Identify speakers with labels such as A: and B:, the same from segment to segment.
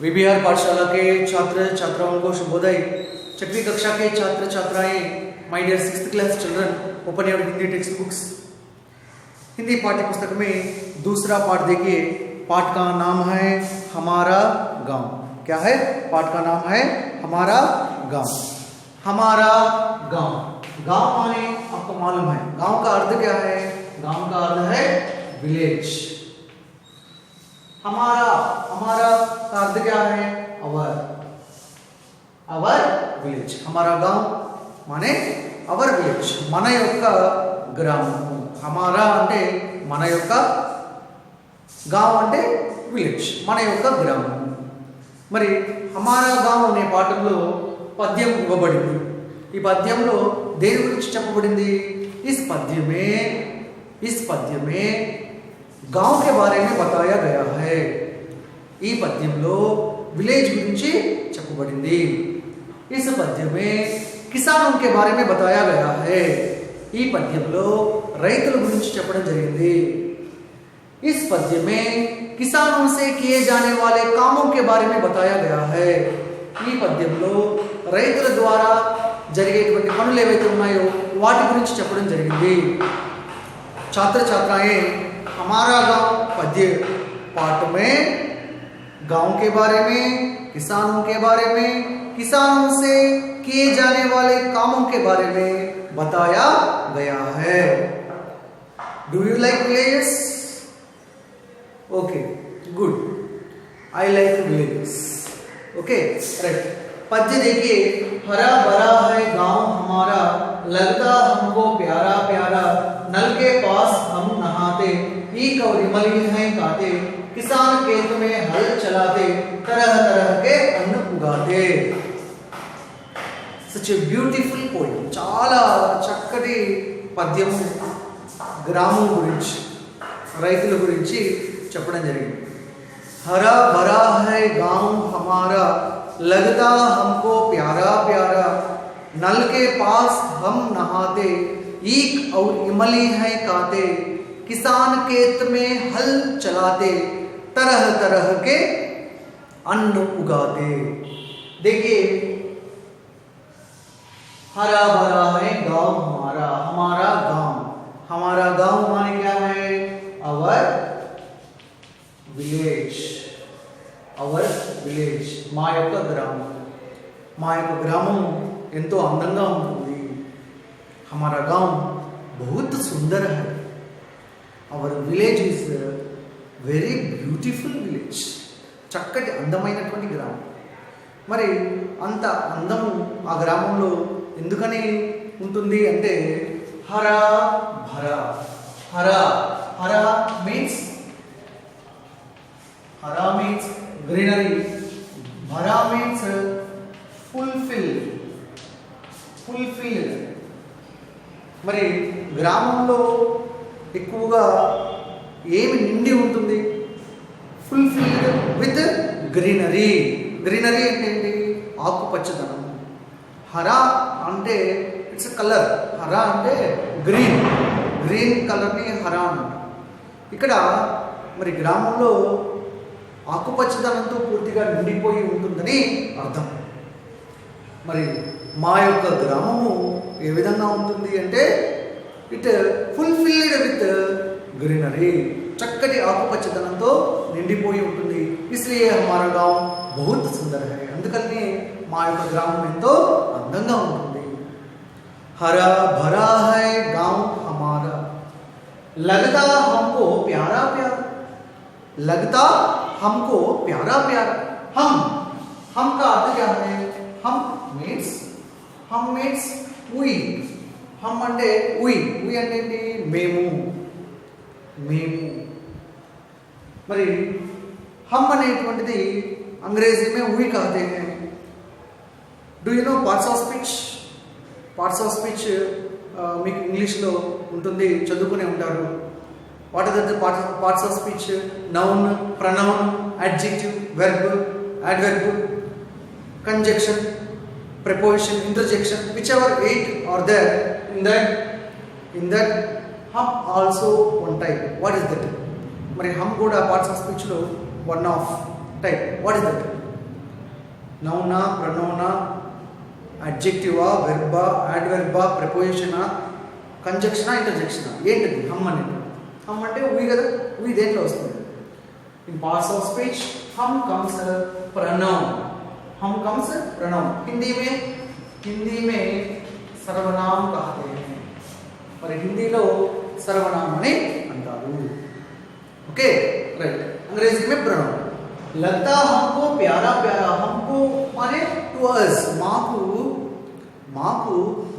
A: VBR पाठशाला के छात्र छात्राओं को शुभोदय। 6वीं कक्षा के छात्र छात्राएं, my dear 6th class children, open your Hindi text books. Hindi पाठ्य पुस्तक में दूसरा पाठ देखिए। पाठ का नाम है हमारा गांव। क्या है? पाठ का नाम है हमारा गांव। हमारा गांव, गांव माने आपको मालूम है गांव का अर्थ क्या है? गांव का अर्थ है विलेज। हमारा का अर्थ क्या है? अवर विलेज। हमारा गांव माने अवर विलेज, మన యొక్క గ్రామము। हमारा అంటే మన యొక్క, గాంव అంటే విలేజ్, మన యొక్క గ్రామము। మరి हमारा गांव అనే పాఠంలో పద్యం ఇవ్వబడింది। ఈ పద్యంలో దేని గురించి చెప్పబడింది? इस पद्य में गांव के बारे में बताया गया है। ఈ పద్యంలో విలేజ్ గురించి చెప్పబడింది। इस पद्य में किसानों के बारे में बताया गया है। ఈ పద్యంలో రైతుల గురించి చెప్పడం జరిగింది। इस पद्य में किसानों से किए जाने वाले कामों के बारे में बताया गया है। ఈ పద్యంలో రైతుల ద్వారా జరిగేటువంటి పనులు ఏవైతే ఉన్నాయో వాటి గురించి చెప్పడం జరిగింది। छात्र छात्राएं, हमारा गांव पद्य पाठ में गांव के बारे में, किसानों के बारे में, किसानों से किए जाने वाले कामों के बारे में बताया गया है। Do you like villages? Okay, good. I like villages. Okay, right. पद्य देखिए। हरा भरा है गांव हमारा, लगता हमको प्यारा प्यारा, नल के पास हम नहाते, ईख और इमली हैं काते, किसान खेत में हल चलाते, तरह तरह के अन्न उगाते। Such a beautiful poem. చాలా చక్కటి పద్యము గ్రామం గురించి, రైతుల గురించి చెప్పడం జరిగింది। हरा भरा है गांव हमारा, लगता हमको प्यारा प्यारा, नल के पास हम नहाते, ईख और इमली हैं काते, किसान खेत में हल चलाते, तरह तरह के अन्न उगाते। देखिए, हरा भरा है गांव हमारा, हमारा गांव माने क्या है? अवर विलेज, మా యొక్క గ్రామం। మా యొక్క గ్రామం ఎంతో అందంగా ఉంటుంది। हमारा गांव बहुत सुंदर है। Hour village is very beautiful village, చక్కటి అందమైనటువంటి గ్రామం। మరి అంత అందము ఆ గ్రామంలో ఎందుకని ఉంటుంది అంటే హరా భరా। హరా మీన్స్ greenery, భరా మీన్స్ fulfilled। మరి గ్రామంలో ఎక్కువగా ఏమి నిండి ఉంటుంది? Fulfilled with greenery. గ్రీనరీ అంటే ఏంటి? ఆకుపచ్చదనం। హరా అంటే ఇట్స్ కలర్, హరా అంటే గ్రీన్ కలర్ని హరా అంటారు। ఇక్కడ మరి గ్రామంలో ఆకుపచ్చదనంతో పూర్తిగా నిండిపోయి ఉంటుందని అర్థం। మరి మా యొక్క గ్రామము ఏ విధంగా ఉంటుంది అంటే ఇట్ ఫుల్ఫిల్డ్ విత్ గ్రీనరీ, చక్కటి ఆకుపచ్చదనంతో నిండిపోయి ఉంటుంది। ఇస్లియే హమారా గాంవ్ బహుత్ సుందర్ హై, అందుకని మా యొక్క గ్రామం ఎంతో అందంగా ఉంటుంది। హరా భరా హై గాంవ్ హమారా, लगता हमको प्यारा प्यारा, लगता हमको प्यारा प्यारा। हम का अर्थ क्या है? हम means we। हम అంటే we అంటే ఏంటి? మేము। మరి हम అనేటువంటిది अंग्रेजी में we कहते हैं। Do you know parts of speech మీకు ఇంగ్లీష్లో ఉంటుంది, చదువుకునే ఉంటారు। What are the parts of speech? Noun, pronoun, adjective, verb, adverb, conjunction, preposition, interjection, whichever 8 are there in that hum also one type. What is that? మరి hum కూడా parts of speech లో one of type. What is that? నౌనా, ప్రొనౌనా, అడ్జెక్టివా, వెర్బా, యాడ్వెర్బా, ప్రిపోజిషనా, కంజక్షనా, ఇంటర్జెక్షనా? ఏంటిది హమ్ అనేది? హమ్ అంటే ఉయ్ కదా, ఉయ్ దేంట్లో వస్తుంది? In parts of speech हम कम्स प्रोनाउन, हम कम्स प्रोनाउन। हिंदी में सर्वनाम कहते हैं, और हिंदी लो सर्वनाम అని అంటారు। Okay right. अंग्रेजी में प्रोनाउन। लगता हमको प्यारा प्यारा, हमको माने टू अस, మాకు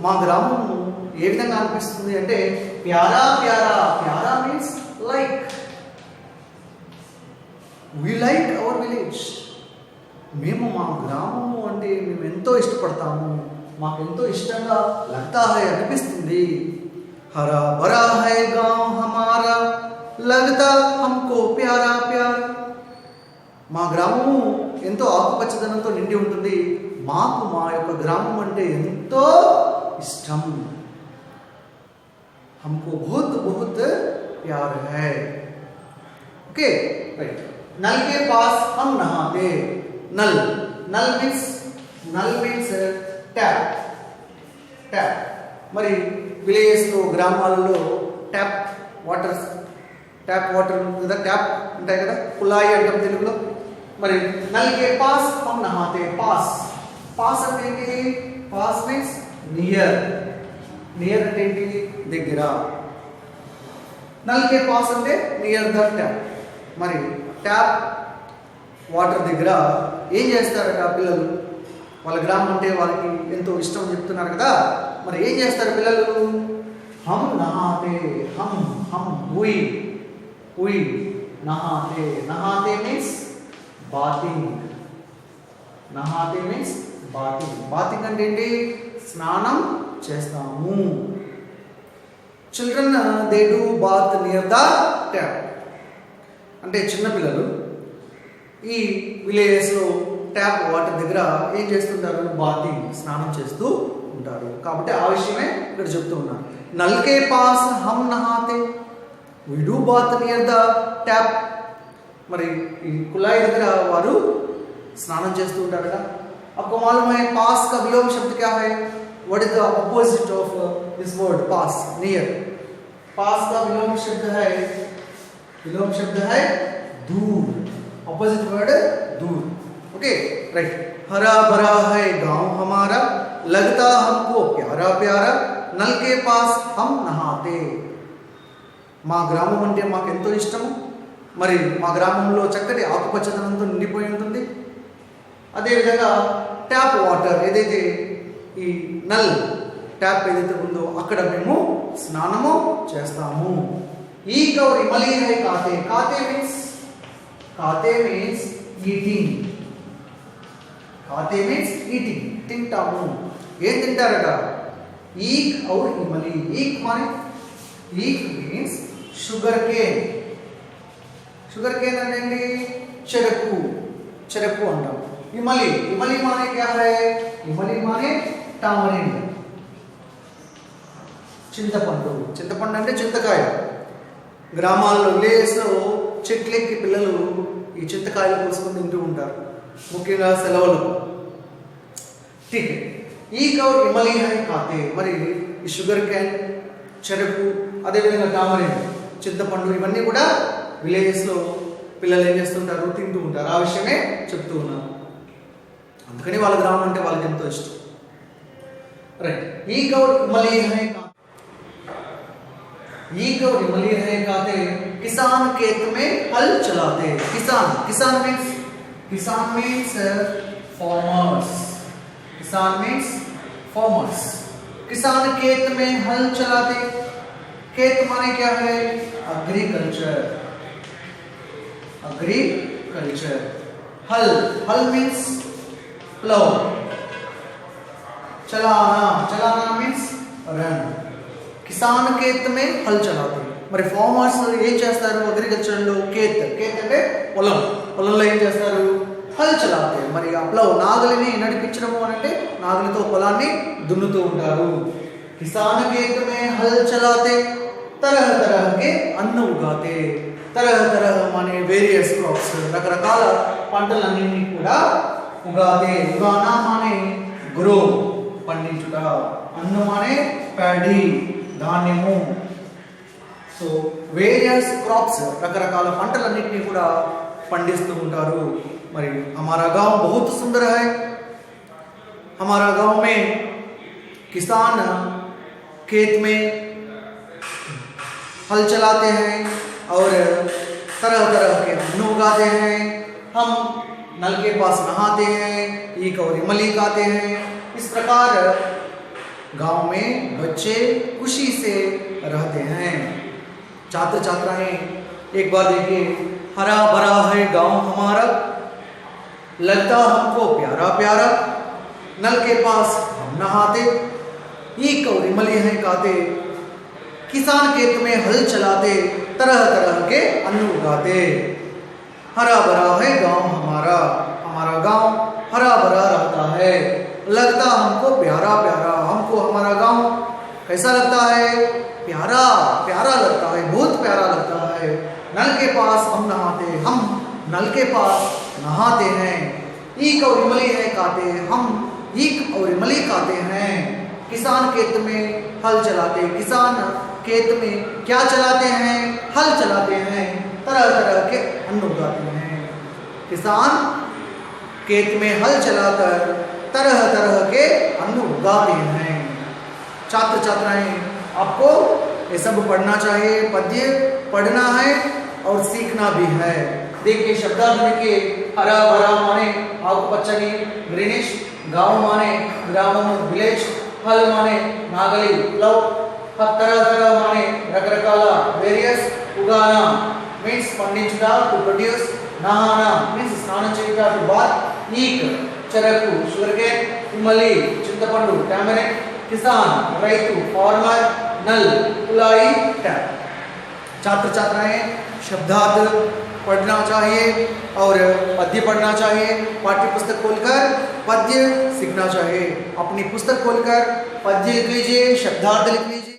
A: మా గ్రామము ఏ విధంగా అనిపిస్తుంది అంటే para para, para means like, we like our village, మేము మా గ్రామము అంటే మేము ఎంతో ఇష్టపడతాము, మాకు ఎంతో ఇష్టంగా लगता है అనిపిస్తుంది। हरा भरा है गांव हमारा, लगता हमको प्यारा प्यारा, మా గ్రామము ఎంతో ఆకుపచ్చదనంతో నిండి ఉంటుంది, మాకు మా యొక్క గ్రామం అంటే ఎంతో ఇష్టం। हमको बहुत बहुत प्यार है। Okay right. नल के पास हम नहाते, नल मीन्स ట్యాప్। మరి విలేజెస్లో గ్రామాలలో ట్యాప్ వాటర్ కదా, ట్యాప్ ఉంటాయి కదా, కుళాయి అంటాం తెలుగులో। మరి నల్ కే పాస్ హమ్ నహాతే, పాస్ అంటే ఏంటి? పాస్ మీన్స్ నియర్ అంటే ఏంటి? దగ్గర। నల్ కే పాస్ అంటే నియర్ ద ట్యాప్। మరి ట్యాప్ వాటర్ దగ్గర ఏం చేస్తారట పిల్లలు? వాళ్ళ గ్రామం అంటే వాళ్ళకి ఎంతో ఇష్టం చెప్తున్నారు కదా, మరి ఏం చేస్తారు పిల్లలు? హమ్ నహాతే, హమ్ ఉయ్ నహాతే మీన్స్ బాతింగ్, బాతింగ్ అంటే ఏంటి? స్నానం చేస్తాము। Children they do bath near the tap, అంటే చిన్నపిల్లలు ఈ విలేజెస్లో ట్యాప్ వాటర్ దగ్గర ఏం చేస్తుంటారు? బాతింగ్, స్నానం చేస్తూ ఉంటారు। కాబట్టి ఆ విషయమే ఇక్కడ చెప్తూ ఉన్నారు। నల్ కే పాస్ హమ్ నహాతే, we do bath near the tap, మరి ఈ కుళాయి దగ్గర వారు స్నానం చేస్తూ ఉంటారు కదా। आपको मालूम है पास का विलोम शब्द क्या है? What is the opposite of this word पास? नियर। पास का विलोम शब्द है दूर, ऑपोजिट वर्ड दूर। Okay right. हरा भरा है गांव हमारा, लगता हमको प्यारा प्यारा, नल के पास हम नहाते, మా గ్రామం అంటే మాకు ఎంతో ఇష్టము, మరి మా గ్రామంలో చక్కటి ఆకుపచ్చదనంతో నిండిపోయి ఉంటుంది। అదేవిధంగా ట్యాప్ వాటర్ ఏదైతే ఈ నల్ ట్యాప్ ఏదైతే ఉందో అక్కడ మేము స్నానము చేస్తాము। ఈక్ और इमली है काते, काते मीन्स ఈటింగ్, తింటాము। ఏం తింటారట? ఈక్ और इमली, ఈక్ మీన్స్ షుగర్ కేన్ అంటే ఏంటి? చెరకు అంటాం। इमली माने क्या है? इमली माने टामरिंड, చింతపండు అంటే చింతకాయ। గ్రామాల్లో విలేజెస్లో చెట్లెక్కి పిల్లలు ఈ చింతకాయలు కోసుకొని తింటూ ఉంటారు, ముఖ్యంగా సెలవులు। ठीक है। ఈక్ और इमली है खाते, మరి ఈ షుగర్ కేన్, చెరకు, అదేవిధంగా టామరిన్, చింతపండు ఇవన్నీ కూడా విలేజెస్లో పిల్లలు ఏం చేస్తుంటారు? తింటూ ఉంటారు। ఆ విషయమే చెప్తూ ఉన్నారు, అందుకని వాళ్ళ గ్రామం అంటే వాళ్ళకి ఎంతో ఇష్టం। రైట్। ఈక్ और इमली है खाते, किसान खेत में हल चलाते। किसान मीन्स फार्मर्स। किसान खेत में हल चलाते, खेत माने क्या है? एग्रीकल्चर। हल मीन्स प्लाउ, चलाना मीन्स रन। కిసాన్ खेत में हल चलाते, మరి ఫార్మర్స్ ఏం చేస్తారు? అగ్రికల్చర్లో खेत అంటే పొలంలో ఏం చేస్తారు? హల్ చలాతే, మరి ఆ ప్లవ్ నాగలిని నడిపించడము అని అంటే నాగలితో పొలాన్ని దున్నుతూ ఉంటారు। किसान खेत में हल चलाते, तरह तरह के अन्न उगाते। तरह तरह माने वेरियस क्रॉप्स, రకరకాల పంటలన్నీ కూడా उगाते, उगाना माने ग्रो, పండించుట, అన్ను మానే ప్యాడీ, ధాన్యము. సో వేరియస్ క్రాప్స్, రకరకాల పంటలన్నింటినీ కూడా పండిస్తూ ఉంటారు. మరి हमारा गांव बहुत सुंदर है. हमारा गांव में किसान खेत में हल चलाते हैं और तरह तरह के अन्न उगाते हैं. हम नल के पास नहाते हैं, ईख और इमली खाते हैं. इस प्रकार गांव में बच्चे खुशी से रहते हैं. छात्र छात्राएं एक बार देखिए, हरा भरा है गांव हमारा, लगता हमको प्यारा प्यारा, नल के पास हम नहाते, ईख और इमली हैं खाते, किसान खेत में हल चलाते, तरह तरह के अन्न उगाते. हरा भरा है गांव हमारा, हमारा गांव हरा भरा रहता है, लगता हमको प्यारा प्यारा. हमको हमारा गांव कैसा लगता है? प्यारा प्यारा लगता है, बहुत प्यारा लगता है. नल के पास हम नहाते, हम नल के पास नहाते हैं, ईख और इमली है खाते, हम ईख और इमली खाते हैं. किसान खेत में हल चलाते, किसान खेत में क्या चलाते हैं? हल चलाते हैं, तरह तरह के अन्न उगाते हैं. किसान खेत में हल चलाकर तरह तरह के अन्न उगाते हैं. छात्र छात्राएं, आपको ये सब पढ़ना चाहिए, पद्य पढ़ना है और सीखना भी है. देखिए शब्दार्थ देखिए, हरा भरा माने ఆకుపచ్చని, గ్రీనిష్, गांव माने గ్రామము విలేజ్, హల్ माने నాగలి ప్లౌ, तरह तरह माने రకరకాల వేరియస్, ఉగానా మీన్స్ పండించుట, టు ప్రొడ్యూస్, నహానా మీన్స్ స్నానం చేయుట, టు బాత్, ఈక్ చెరకు షుగర్కేన్, ఇమలి చింతపండు టామరిన్, किसान రైతు फार्मर, नल कुलाई टैप. छात्र छात्राएं शब्दार्थ पढ़ना चाहिए और पद्य पढ़ना चाहिए. पाठ्य पुस्तक खोलकर पद्य सीखना चाहिए. अपनी पुस्तक खोलकर पद्य लिख लीजिए, शब्दार्थ लिख लीजिए.